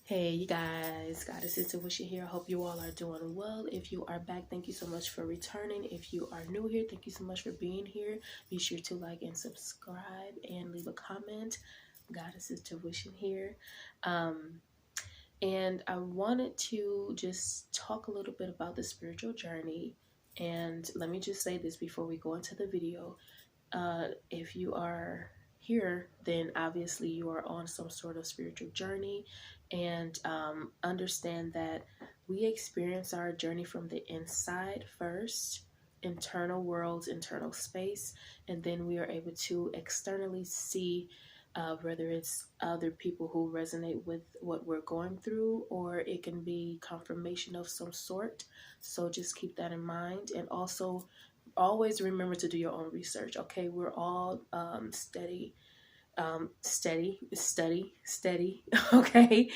Hey you guys, Goddess Intuition here. I hope you all are doing well. If you are back, thank you so much for returning. If you are new here, thank you so much for being here. Be sure to like and subscribe and leave a comment. Goddess Intuition here. And I wanted to just talk a little bit about the spiritual journey. And let me just say this before we go into the video. If you are here, then obviously you are on some sort of spiritual journey, and understand that we experience our journey from the inside first, internal worlds, internal space, and then we are able to externally see whether it's other people who resonate with what we're going through, or it can be confirmation of some sort. So just keep that in mind, and also always remember to do your own research. Okay, we're all steady, okay,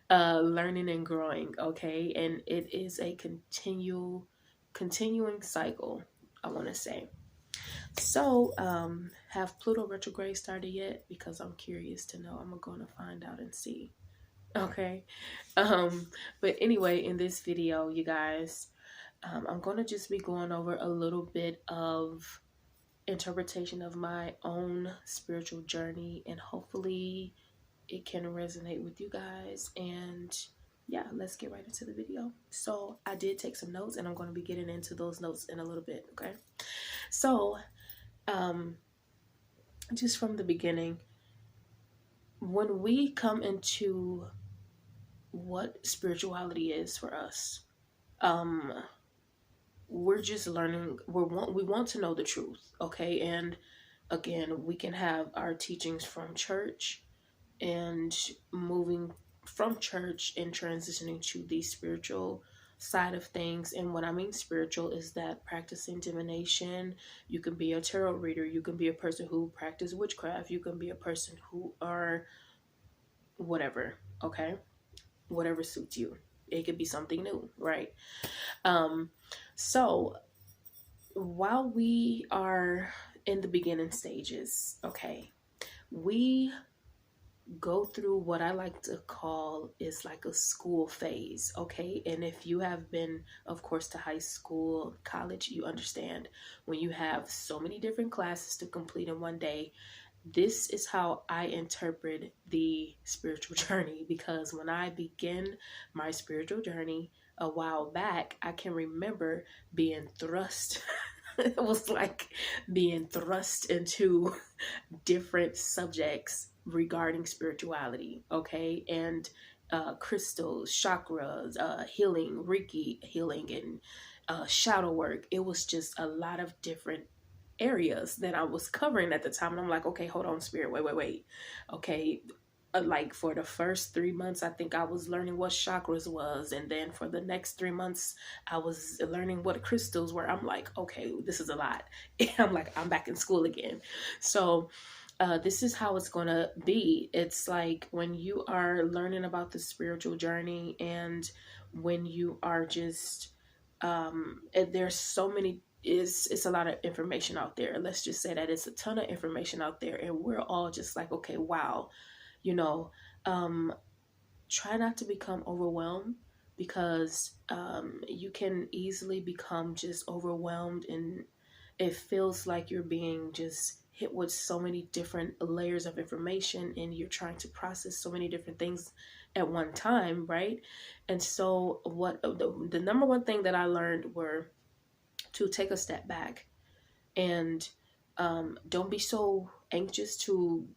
learning and growing. Okay, and it is a continuing cycle, I want to say. So have Pluto retrograde started yet? Because I'm curious to know. I'm gonna find out and see. Okay. But anyway, in this video, you guys, I'm going to just be going over a little bit of interpretation of my own spiritual journey, and hopefully it can resonate with you guys. And yeah, let's get right into the video. So I did take some notes, and I'm going to be getting into those notes in a little bit. Okay. So just from the beginning, when we come into what spirituality is for us, we're just learning. We want to know the truth, okay? And again, we can have our teachings from church, and moving from church and transitioning to the spiritual side of things. And what I mean spiritual is that practicing divination. You can be a tarot reader, you can be a person who practices witchcraft, you can be a person who are whatever, okay? Whatever suits you. It could be something new, right? So while we are in the beginning stages, okay, we go through what I like to call is like a school phase, okay? And if you have been, of course, to high school, college, you understand when you have so many different classes to complete in one day. This is how I interpret the spiritual journey, because when I begin my spiritual journey a while back, I can remember being thrust. It was like being thrust into different subjects regarding spirituality, okay? And crystals, chakras, healing, Reiki healing, and shadow work. It was just a lot of different areas that I was covering at the time. And I'm like, okay, hold on, spirit, wait. Okay, like for the first 3 months, I think I was learning what chakras was, and then for the next 3 months, I was learning what crystals were. I'm like, okay, this is a lot. I'm like, I'm back in school again. So this is how it's gonna be. It's like when you are learning about the spiritual journey, and when you are just there's so many, it's a lot of information out there. Let's just say that it's a ton of information out there, and we're all just like, okay, wow, you know. Try not to become overwhelmed, because you can easily become just overwhelmed, and it feels like you're being just hit with so many different layers of information, and you're trying to process so many different things at one time, right? And so what the number one thing that I learned were to take a step back, and don't be so anxious to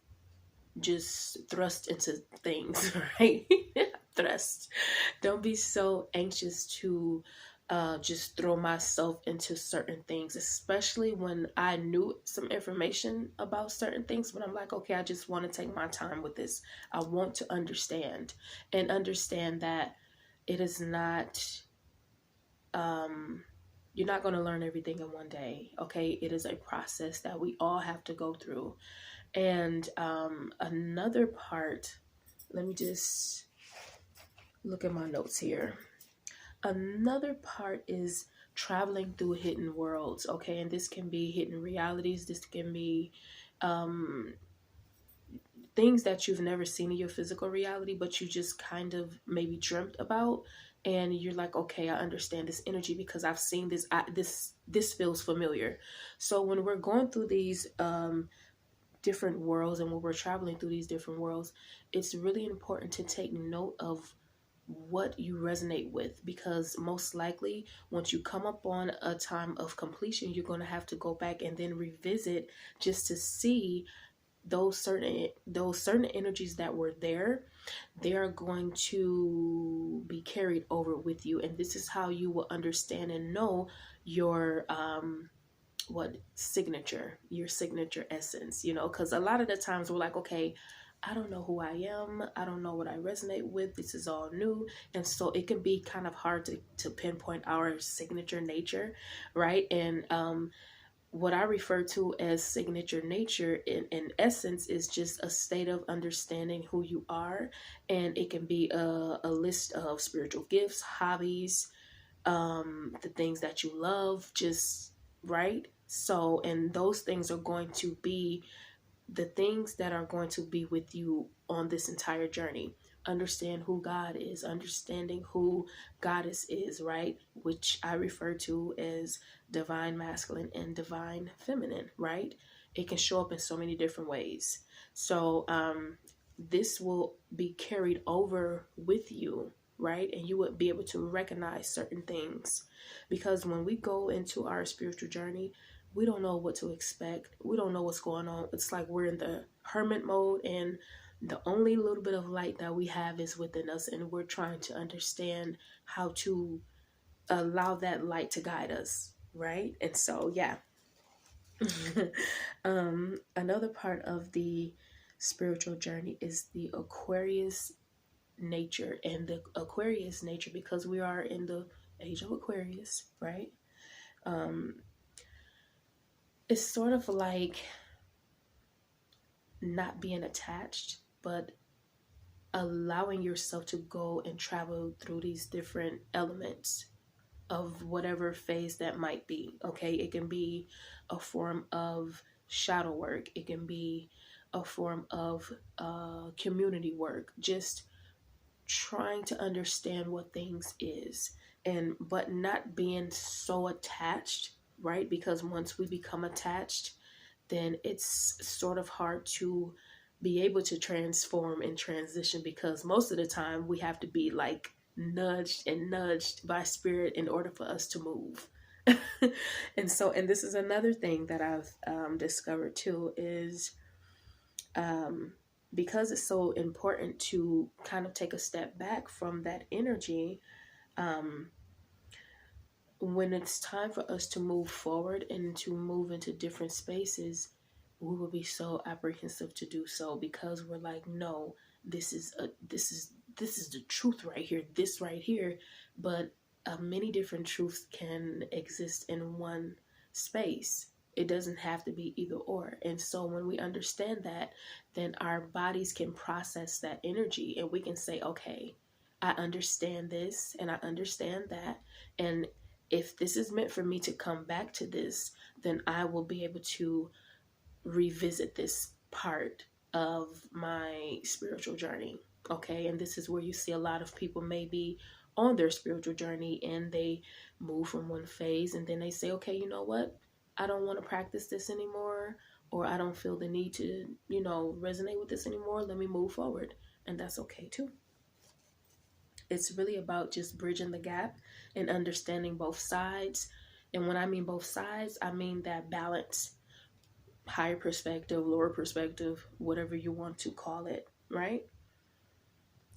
just thrust into things, right? Thrust. Don't be so anxious to just throw myself into certain things, especially when I knew some information about certain things. But I'm like, okay, I just want to take my time with this. I want to understand, and understand that it is not, you're not going to learn everything in one day, okay? It is a process that we all have to go through. And another part, let me just look at my notes here. Another part is traveling through hidden worlds, okay? And this can be hidden realities. This can be things that you've never seen in your physical reality, but you just kind of maybe dreamt about, and you're like, okay, I understand this energy because I've seen this. This feels familiar. So when we're going through these different worlds, and when we're traveling through these different worlds, it's really important to take note of what you resonate with, because most likely once you come up on a time of completion, you're going to have to go back and then revisit just to see those certain energies that were there. They are going to be carried over with you, and this is how you will understand and know your your signature essence, because a lot of the times we're like, okay, I don't know who I am, I don't know what I resonate with, this is all new. And so it can be kind of hard to pinpoint our signature nature, right? And what I refer to as signature nature in essence is just a state of understanding who you are. And it can be a list of spiritual gifts, hobbies, the things that you love, just right. So, and those things are going to be the things that are going to be with you on this entire journey. Understand who God is, understanding who Goddess is, right? Which I refer to as divine masculine and divine feminine, right? It can show up in so many different ways. So, this will be carried over with you, right? And you would be able to recognize certain things, because when we go into our spiritual journey, we don't know what to expect. We don't know what's going on. It's like we're in the hermit mode, and the only little bit of light that we have is within us, and we're trying to understand how to allow that light to guide us, right? And so, yeah. Another part of the spiritual journey is the Aquarius nature. And the Aquarius nature, because we are in the age of Aquarius, right? Um, it's sort of like not being attached, but allowing yourself to go and travel through these different elements of whatever phase that might be. Okay, it can be a form of shadow work, it can be a form of community work, just trying to understand what things is, and but not being so attached, right? Because once we become attached, then it's sort of hard to be able to transform and transition, because most of the time we have to be like nudged and nudged by spirit in order for us to move. And so, and this is another thing that I've discovered too, is um, because it's so important to kind of take a step back from that energy. um, when it's time for us to move forward and to move into different spaces, we will be so apprehensive to do so, because we're like, no, this is the truth right here, this right here. But many different truths can exist in one space. It doesn't have to be either or. And so when we understand that, then our bodies can process that energy, and we can say, okay, I understand this and I understand that. And if this is meant for me to come back to this, then I will be able to revisit this part of my spiritual journey. Okay, and this is where you see a lot of people maybe on their spiritual journey, and they move from one phase and then they say, okay, you know what? I don't want to practice this anymore, or I don't feel the need to, resonate with this anymore. Let me move forward. And that's okay too. It's really about just bridging the gap and understanding both sides. And when I mean both sides, I mean that balance, higher perspective, lower perspective, whatever you want to call it, right?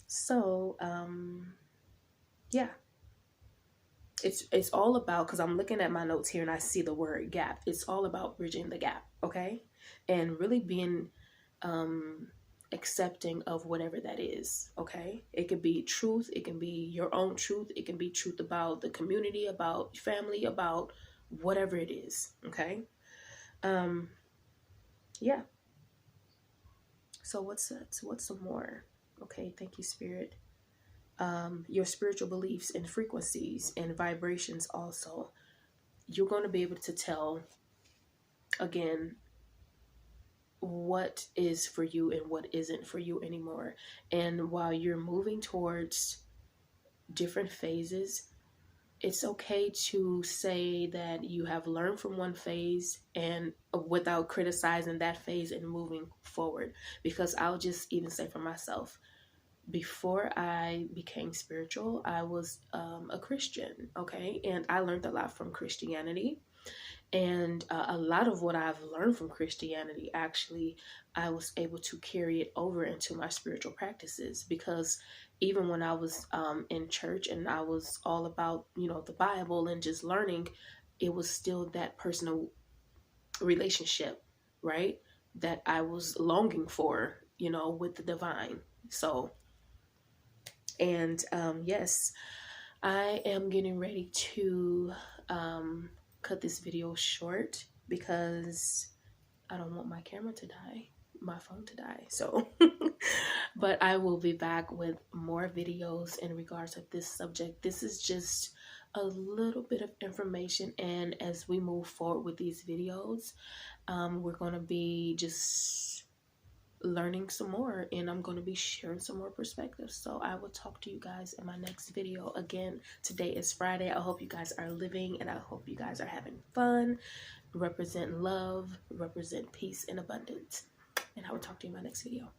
So, yeah, it's all about, because I'm looking at my notes here and I see the word gap. It's all about bridging the gap, okay? And really being accepting of whatever that is, okay? It could be truth, it can be your own truth, it can be truth about the community, about family, about whatever it is, okay? Yeah. So what's some more? Okay, thank you, Spirit. Your spiritual beliefs and frequencies and vibrations also. You're going to be able to tell, again, what is for you and what isn't for you anymore. And while you're moving towards different phases, it's okay to say that you have learned from one phase and without criticizing that phase and moving forward. Because I'll just even say for myself, before I became spiritual, I was a Christian, okay? And I learned a lot from Christianity. And a lot of what I've learned from Christianity, actually, I was able to carry it over into my spiritual practices. Because even when I was in church and I was all about, the Bible and just learning, it was still that personal relationship, right? That I was longing for, with the divine. So, and yes, I am getting ready to cut this video short because I don't want my camera to die, my phone to die. So, but I will be back with more videos in regards to this subject. This is just a little bit of information, and as we move forward with these videos, we're going to be just learning some more, and I'm going to be sharing some more perspectives. So I will talk to you guys in my next video. Again, today is Friday. I hope you guys are living, and I hope you guys are having fun. Represent love, represent peace and abundance. And I will talk to you in my next video.